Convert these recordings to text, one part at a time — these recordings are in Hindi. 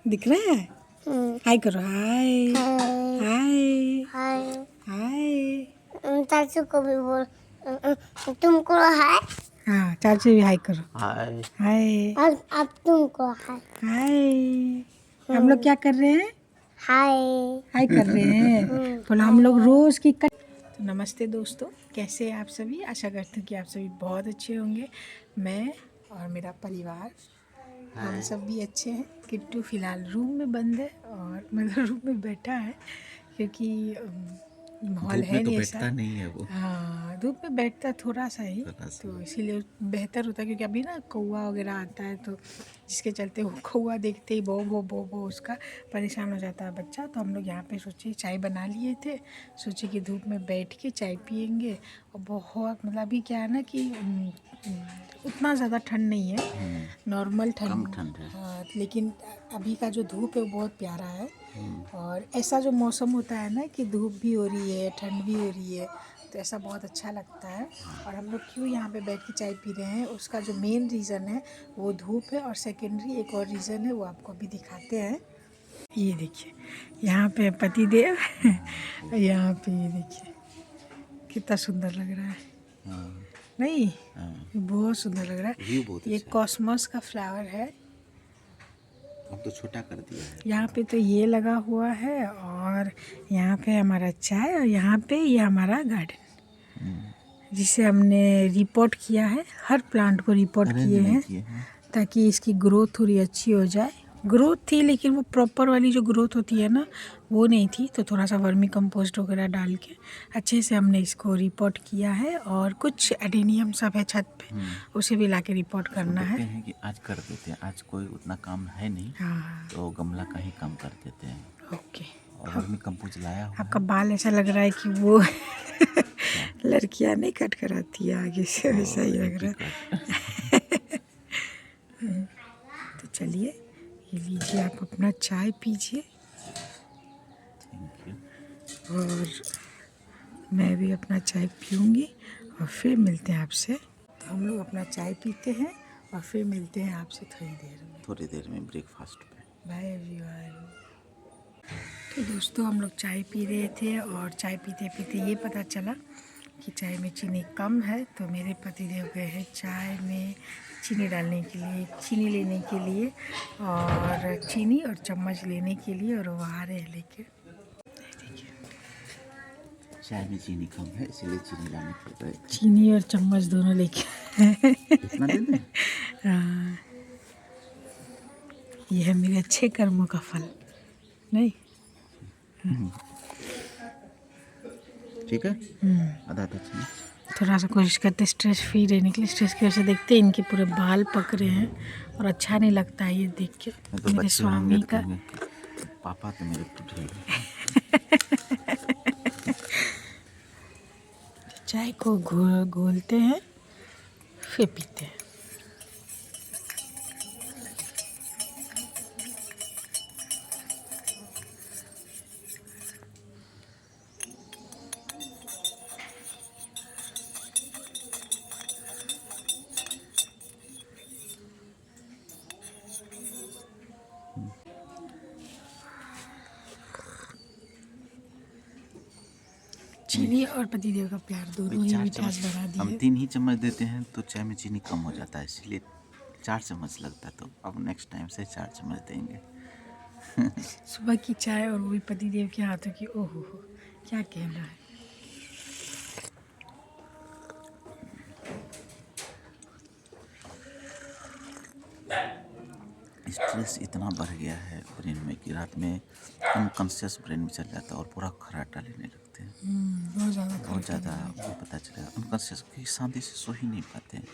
दिख रहा है? हाय करो, हाय हाय हाय। हाय। चाचू को भी बोल, तुमको हाय। हाँ, चाचू भी हाय करो। हाय हाय और अब तुमको हाय। हाय। हम लोग क्या कर रहे हैं? हाय। हाय कर रहे हैं। बोलो हम लोग रोज की तो नमस्ते दोस्तों, कैसे हैं आप सभी? आशा करती हूँ कि आप सभी बहुत अच्छे होंगे। मैं और मेरा परिवार हम सब भी अच्छे हैं। किट्टू फिलहाल रूम में बंद है और मतलब रूम में बैठा है क्योंकि माहौल धूप है में तो नहीं ऐसा। बैठता नहीं है वो। हाँ, धूप में बैठता थोड़ा सा ही, थोड़ा सा। तो इसीलिए बेहतर होता है क्योंकि अभी ना कौवा वगैरह आता है, तो जिसके चलते वो कौवा देखते ही बो बो बो बो उसका परेशान हो जाता है बच्चा। तो हम लोग यहाँ पे सोचे चाय बना लिए थे, सोचे कि धूप में बैठ के चाय पियेंगे। और बहुत मतलब अभी क्या है ना कि उतना ज़्यादा ठंड नहीं है, नॉर्मल कम ठंड। ठंड है। हाँ, लेकिन अभी का जो धूप है वो बहुत प्यारा है। और ऐसा जो मौसम होता है ना कि धूप भी हो रही है, ठंड भी हो रही है, तो ऐसा बहुत अच्छा लगता है। और हम लोग क्यों यहाँ पे बैठ के चाय पी रहे हैं, उसका जो मेन रीज़न है वो धूप है, और सेकेंडरी एक और रीज़न है वो आपको अभी दिखाते हैं। ये देखिए, यहाँ पे पति देव यहाँ पे ये देखिए कितना सुंदर लग रहा है। हाँ, नहीं, हाँ। ये बहुत सुंदर लग रहा है। व्यू बहुत ये अच्छा है। कॉस्मोस का फ्लावर है। अब तो छोटा कर दिया है। यहाँ पे तो ये लगा हुआ है, और यहाँ पे हमारा चाय, और यहाँ पे ये हमारा गार्डन जिसे हमने रिपोर्ट किया है। हर प्लांट को रिपोर्ट अरेंज किए नहीं हैं किए हैं। ताकि इसकी ग्रोथ थोड़ी अच्छी हो जाए। ग्रोथ थी लेकिन वो प्रॉपर वाली जो ग्रोथ होती है ना वो नहीं थी, तो थोड़ा सा वर्मी कंपोस्ट वगैरह डाल के अच्छे से हमने इसको रिपोर्ट किया है। और कुछ एडेनियम सब है छत पे, उसे भी लाके रिपोर्ट करना देखते है। हैं कि आज कर देते हैं। आज कोई उतना काम है नहीं, हाँ, तो गमला का ही काम कर देते हैं। ओके। और वर्मी कंपोस्ट लाया हुआ आपका है। बाल ऐसा लग रहा है कि वो लड़कियां नहीं कट कराती है आगे से, वैसा ही लग रहा है। तो चलिए, ये लीजिए, आप अपना चाय पीजिए थैंक यू। और मैं भी अपना चाय पीऊँगी, और फिर मिलते हैं आपसे। तो हम लोग अपना चाय पीते हैं और फिर मिलते हैं आपसे थोड़ी देर में ब्रेकफास्ट पे। Bye everyone. तो दोस्तों, हम लोग चाय पी रहे थे और चाय पीते पीते ये पता चला कि चाय में चीनी कम है, तो मेरे पतिदेव गए हैं चाय में चीनी डालने के लिए, चीनी लेने के लिए, और चीनी और चम्मच लेने के लिए, और वो आ रहे हैं लेके। चाय में चीनी कम है इसलिए चीनी लाने पड़ गए। चीनी और चम्मच दोनों लेके इतना दे दें? हाँ, ये है मेरे अच्छे कर्मों का फल। नहीं, ठीक है। आधा आधा चीनी। थोड़ा सा कोशिश करते स्ट्रेस फ्री रहने के लिए। स्ट्रेस की वजह से देखते हैं इनके पूरे बाल पक रहे हैं और अच्छा नहीं लगता है ये देख के। तो मेरे बच्चे होंगे स्वामी तो का कहेंगे पापा तो मेरे टूटे। चाय को घोलते हैं फिर पीते हैं। चीनी और पतिदेव का प्यार दोनों ही मिठास बढ़ा हम दिए। 3 ही चम्मच देते हैं तो चाय में चीनी कम हो जाता है, इसलिए 4 चम्मच लगता है। तो अब नेक्स्ट टाइम से 4 चम्मच देंगे। सुबह की चाय और वो भी पतिदेव के हाथों की, ओहो हो, क्या कहना है। स्ट्रेस इतना बढ़ गया है ब्रेन में कि रात में अनकॉन्शियस ब्रेन में चल जाता है और पूरा खर्राटा लेने लगते हैं। बहुत ज़्यादा बहुत ज़्यादा वो पता चलेगा अनकॉन्शियस, क्योंकि शांति से सो ही नहीं पाते हैं।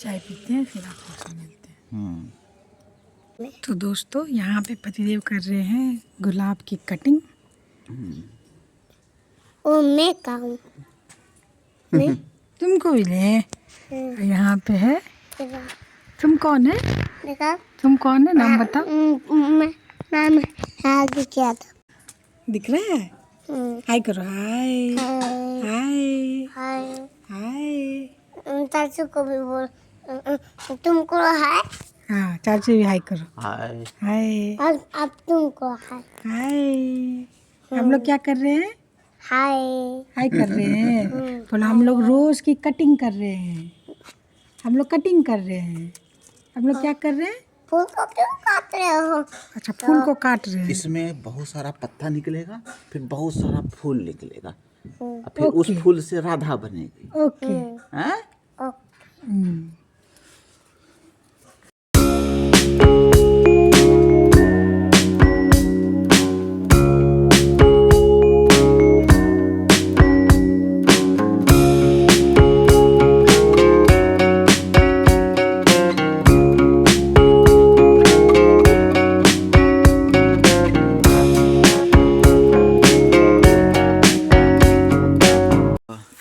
चाय पीते हैं फिर आपसे मिलते हैं। तो दोस्तों, यहाँ पे पतिदेव कर रहे हैं गुलाब की कटिंग। ओ मैं कहूँ तुमको भी ले। यहाँ पे है, देखा तुम कौन है? देखा तुम कौन है, नाम बताओ। नाम हाथ किया था। दिख रहा है? हाय करो, हाय हाय हाय हाय। हाय। चाचू को भी बोल, तुमको है हाँ चाची भी हाय करो। हाय। हाय और अब तुमको है हाय। हम लोग क्या कर रहे हैं? हाय हाय कर रहे हैं। बोलो हम लोग रोज की कटिंग कर रहे हैं। हम लोग कटिंग कर रहे हैं। हम लोग क्या कर रहे हैं? फूल को क्यों काट रहे हो? अच्छा फूल को काट रहे हैं। इसमें बहुत सारा पत्ता निकलेगा, फिर बहुत सारा फूल निकलेगा, और फिर उस ओके फूल से राधा बनेगी। ओके। हैं? हम्म।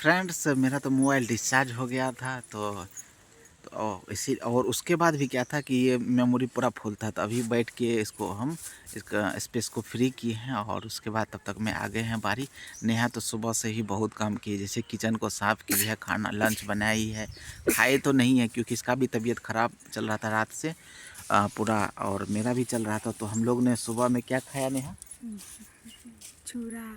फ्रेंड्स मेरा तो मोबाइल डिस्चार्ज हो गया था, तो इसी और उसके बाद भी क्या था कि ये मेमोरी पूरा फुल था, तो अभी बैठ के इसको हम इसका स्पेस को फ्री किए हैं, और उसके बाद तब तक में आ गए हैं बारी। नेहा तो सुबह से ही बहुत काम की है, जैसे किचन को साफ़ की है, खाना लंच बनाई है, खाए तो नहीं है क्योंकि इसका भी तबीयत ख़राब चल रहा था रात से पूरा, और मेरा भी चल रहा था। तो हम लोग ने सुबह में क्या खाया नेहा? चूड़ा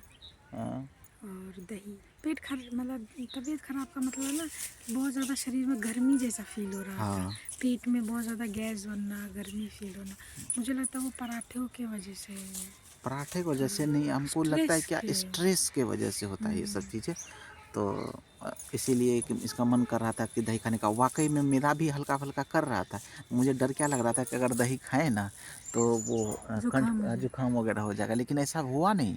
हाँ। और दही। पेट मतलब तबीयत खराब का मतलब है ना कि बहुत ज़्यादा शरीर में गर्मी जैसा फील हो रहा था। हाँ। पेट में बहुत ज़्यादा गैस बनना, गर्मी फील होना। मुझे लगता है वो पराठों की वजह से है। पराठे की वजह से नहीं, हमको लगता है क्या स्ट्रेस के वजह से होता है ये सब चीज़ें। तो इसीलिए कि इसका मन कर रहा था कि दही खाने का। वाकई में मेरा भी हल्का फुल्का कर रहा था। मुझे डर क्या लग रहा था कि अगर दही खाएं ना तो वो जुकाम वगैरह हो जाएगा, लेकिन ऐसा हुआ नहीं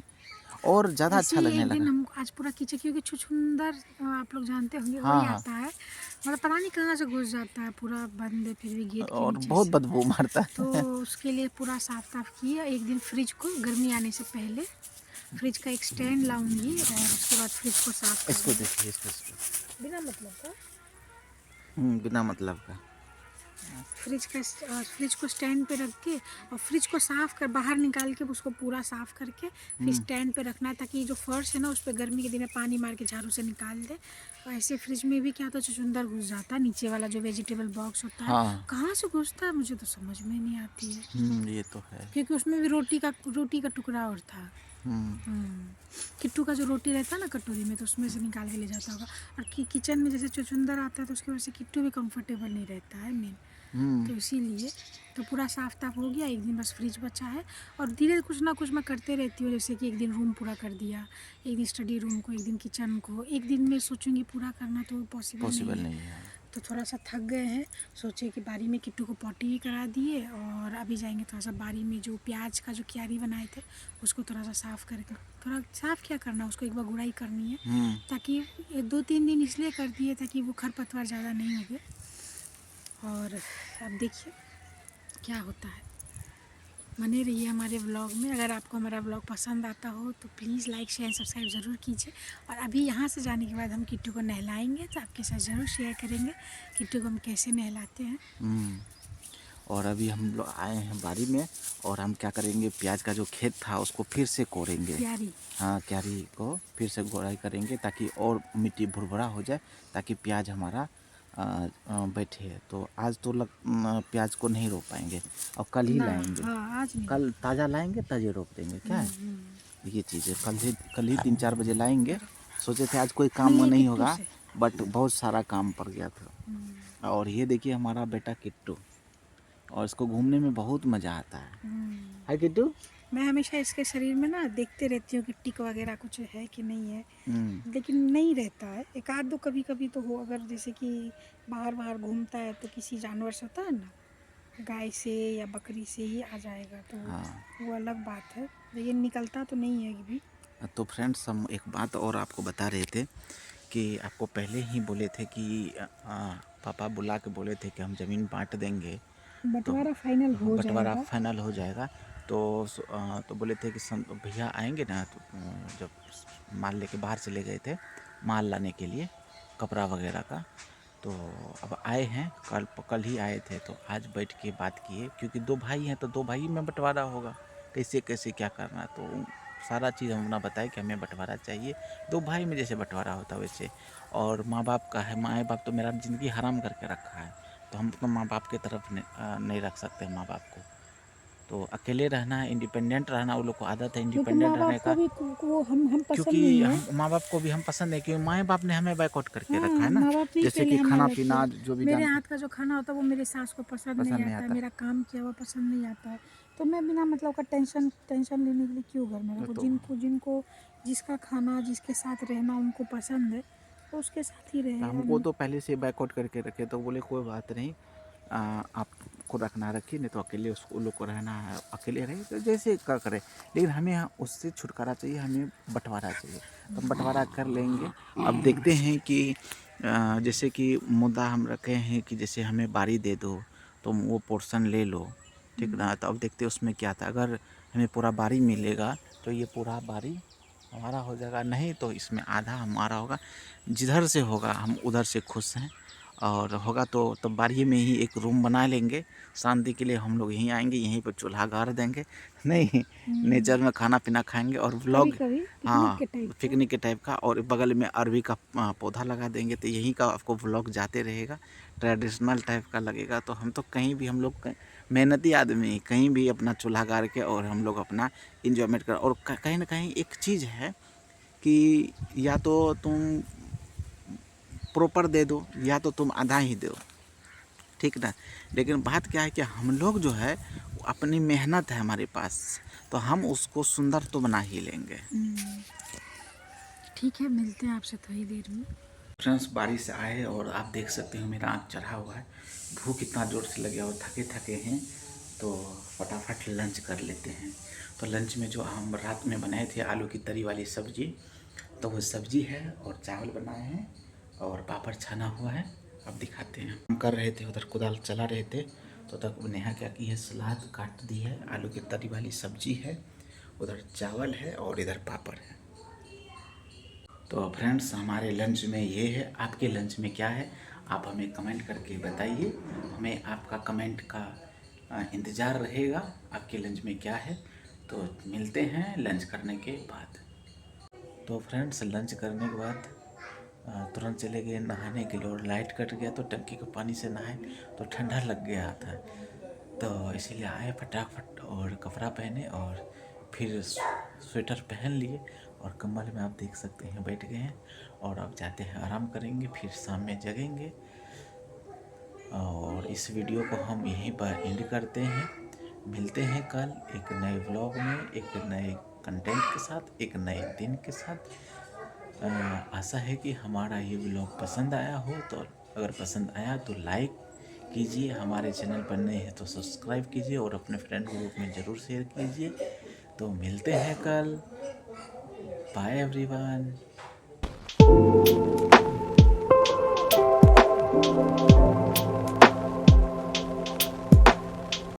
और ज़्यादा ऐसे अच्छा ही लगने एक दिन लगा। हम आज पूरा किचन, क्योंकि छुछुंदर आप लोग जानते होंगे वही हाँ हाँ। आता है, मतलब पता नहीं कहाँ से घुस जाता है, पूरा बंद है फिर भी गेट के और नीचे बहुत से। बदबू मारता तो है। उसके लिए पूरा साफ ताफ किया। एक दिन फ्रिज को गर्मी आने से पहले फ्रिज का एक स्टैंड लाऊंगी और उसके बाद फ्रिज को साफ इसको करूँगी देखिए, इसको बिना मतलब का। बिना मतलब का। फ्रिज को स्टैंड पे रख के और फ्रिज को साफ कर बाहर निकाल के उसको पूरा साफ करके फिर स्टैंड पे रखना है, ताकि जो फर्श है ना उस पर गर्मी के दिन में पानी मार के झाड़ू से निकाल दे। और ऐसे फ्रिज में भी क्या होता है, चुचुंदर घुस जाता है। नीचे वाला जो वेजिटेबल बॉक्स होता है हाँ। कहाँ से घुसता है मुझे तो समझ में नहीं आती है, ये तो है। क्योंकि उसमें भी रोटी का टुकड़ा और था। किट्टू का जो रोटी रहता है ना कटोरी में, तो उसमें से निकाल के ले जाता होगा। और किचन में जैसे चुचुंदर आता है तो उसकी वजह से किट्टू भी कंफर्टेबल नहीं रहता है मेन, तो इसीलिए तो पूरा साफ ताफ हो गया। एक दिन बस फ्रिज बचा है और धीरे कुछ ना कुछ मैं करते रहती हूँ, जैसे कि एक दिन रूम पूरा कर दिया, एक दिन स्टडी रूम को, एक दिन किचन को। एक दिन में सोचूंगी पूरा करना तो पॉसिबल नहीं है। तो थोड़ा सा थक गए हैं, सोचे कि बारी में किट्टू को पॉटी भी करा दिए और अभी जाएंगे थोड़ा सा बारी में जो प्याज का जो क्यारी बनाए थे उसको थोड़ा सा साफ़ करके, थोड़ा साफ़ क्या करना, उसको एक बार गुड़ाई करनी है, ताकि 2-3 दिन इसलिए कर दिए ताकि वो खरपतवार ज़्यादा नहीं होगे। और अब देखिए क्या होता है। बने रहिए हमारे व्लॉग में। अगर आपको हमारा व्लॉग पसंद आता हो तो प्लीज़ लाइक शेयर सब्सक्राइब ज़रूर कीजिए। और अभी यहाँ से जाने के बाद हम किट्टू को नहलाएंगे, तो आपके साथ ज़रूर शेयर करेंगे किट्टू को हम कैसे नहलाते हैं। और अभी हम लोग आए हैं बारी में, और हम क्या करेंगे, प्याज का जो खेत था उसको फिर से कोड़ेंगे। क्यारी। हाँ, क्यारी को फिर से गोड़ाई करेंगे ताकि और मिट्टी भुरभुरा हो जाए, ताकि प्याज हमारा बैठे। तो आज तो प्याज को नहीं रोप पाएंगे और कल ही लाएंगे। हाँ, आज नहीं। कल ताज़ा लाएंगे, ताज़े रोप देंगे। क्या है ये चीज़ है, कल ही 3-4 बजे लाएंगे। सोचे थे आज कोई काम नहीं होगा, बट बहुत सारा काम पड़ गया था। और ये देखिए हमारा बेटा किट्टू, और इसको घूमने में बहुत मज़ा आता है। हाय किट्टू। मैं हमेशा इसके शरीर में ना देखते रहती हूँ कि टिक वगैरह कुछ है कि नहीं है, लेकिन नहीं रहता है। एक आध दो कभी कभी तो हो, अगर जैसे कि बाहर घूमता है तो किसी जानवर से होता है ना, गाय से या बकरी से ही आ जाएगा, तो वो अलग बात है, लेकिन निकलता तो नहीं है अभी। तो फ्रेंड्स हम एक बात और आपको बता रहे थे कि आपको पहले ही बोले थे कि पापा बुला के बोले थे कि हम ज़मीन बांट देंगे, बंटवारा फाइनल हो बंटवारा जाएगा। फाइनल हो जाएगा। तो बोले थे कि भैया आएंगे ना, तो जब माल लेके बाहर चले गए थे माल लाने के लिए कपड़ा वगैरह का, तो अब आए हैं। कल ही आए थे, तो आज बैठ के बात किए, क्योंकि 2 भाई हैं तो 2 भाई में बंटवारा होगा, कैसे कैसे क्या करना। तो सारा चीज़ हम अपना बताए कि हमें बंटवारा चाहिए, 2 भाई में जैसे बंटवारा होता वैसे। और माँ बाप का है, माँ बाप तो मेरा ज़िंदगी हराम करके रखा है, तो हम तो माँ बाप की तरफ नहीं रख सकते माँ बाप को। तो अकेले रहना है, इंडिपेंडेंट रहना, वो लोग को आदत है क्योंकि इंडिपेंडेंट माँ रहने बाप का। को भी वो हम पसंद क्योंकि नहीं है। हम माँ बाप को भी हम पसंद है, क्योंकि माँ बाप ने हमें बैकआउट करके रखा है हाँ, ना। माँ बाप ने ही जैसे पहले कि हमें खाना अलग पीना किया। जो भी मेरे जानते, हाथ का जो खाना होता है वो मेरी सास को पसंद नहीं आता है, आता। मेरा काम किया हुआ पसंद नहीं आता है। तो मैं बिना मतलब का टेंशन लेने के लिए क्यों घर में रखूँ? तो जिनको जिसका खाना जिसके साथ रहना उनको पसंद है तो उसके साथ ही रहे। हमको तो पहले से बैकआउट करके रखे, तो बोले कोई बात नहीं, आपको रखना रखिए, नहीं तो अकेले उसको लोग को रहना है, अकेले रहिए तो जैसे कर करे। लेकिन हमें उससे छुटकारा चाहिए, हमें बंटवारा चाहिए, तो हम बंटवारा कर लेंगे। अब देखते हैं कि जैसे कि मुद्दा हम रखे हैं कि जैसे हमें बारी दे दो तो वो पोर्शन ले लो, ठीक ना। तो अब देखते हैं उसमें क्या था। अगर हमें पूरा बारी मिलेगा तो ये पूरा बारी हमारा हो जाएगा, नहीं तो इसमें आधा हमारा होगा। जिधर से होगा हम उधर से खुश हैं, और होगा तो बारी में ही एक रूम बना लेंगे शांति के लिए। हम लोग यहीं आएंगे, यहीं पर चूल्हा गाड़ देंगे, नहीं नेचर में खाना पीना खाएंगे और व्लॉग, कभी पिकनिक हाँ के टाइप का। पिकनिक के टाइप का। और बगल में अरबी का पौधा लगा देंगे, तो यहीं का आपको व्लॉग जाते रहेगा, ट्रेडिशनल टाइप का लगेगा। तो हम तो कहीं भी, हम लोग मेहनती आदमी, कहीं भी अपना चूल्हा गाड़ के और हम लोग अपना इंजॉयमेंट कर। और कहीं ना कहीं एक चीज़ है कि या तो तुम प्रॉपर दे दो या तो तुम आधा ही दो, ठीक ना। लेकिन बात क्या है कि हम लोग जो है अपनी मेहनत है हमारे पास, तो हम उसको सुंदर तो बना ही लेंगे। ठीक है, मिलते हैं आपसे थोड़ी देर में। फ्रेंड्स, बारिश से आए और आप देख सकते हो मेरा आँख चढ़ा हुआ है, भूख इतना ज़ोर से लगे और थके थके हैं, तो फटाफट लंच कर लेते हैं। तो लंच में जो हम रात में बनाए थे आलू की तरी वाली सब्ज़ी, तो वो सब्ज़ी है और चावल बनाए हैं और पापड़ छाना हुआ है। अब दिखाते हैं। हम कर रहे थे, उधर कुदाल चला रहे थे, तो तक नेहा क्या की है, सलाद काट दी है, आलू की तरी वाली सब्ज़ी है, उधर चावल है और इधर पापड़ है। तो फ्रेंड्स, हमारे लंच में ये है। आपके लंच में क्या है आप हमें कमेंट करके बताइए, हमें आपका कमेंट का इंतज़ार रहेगा। आपके लंच में क्या है, तो मिलते हैं लंच करने के बाद। तो फ्रेंड्स, लंच करने के बाद तुरंत चले गए नहाने के लिए, और लाइट कट गया तो टंकी के पानी से नहाए तो ठंडा लग गया था, तो इसीलिए आए फटाफट और कपड़ा पहने और फिर स्वेटर पहन लिए और कंबल में आप देख सकते हैं बैठ गए हैं। और अब जाते हैं आराम करेंगे, फिर शाम में जगेंगे। और इस वीडियो को हम यहीं पर एंड करते हैं। मिलते हैं कल एक नए व्लॉग में, एक नए कंटेंट के साथ, एक नए दिन के साथ। आशा है कि हमारा ये व्लॉग पसंद आया हो, तो अगर पसंद आया तो लाइक कीजिए, हमारे चैनल पर नए हैं तो सब्सक्राइब कीजिए और अपने फ्रेंड ग्रुप में ज़रूर शेयर कीजिए। तो मिलते हैं कल। Bye everyone.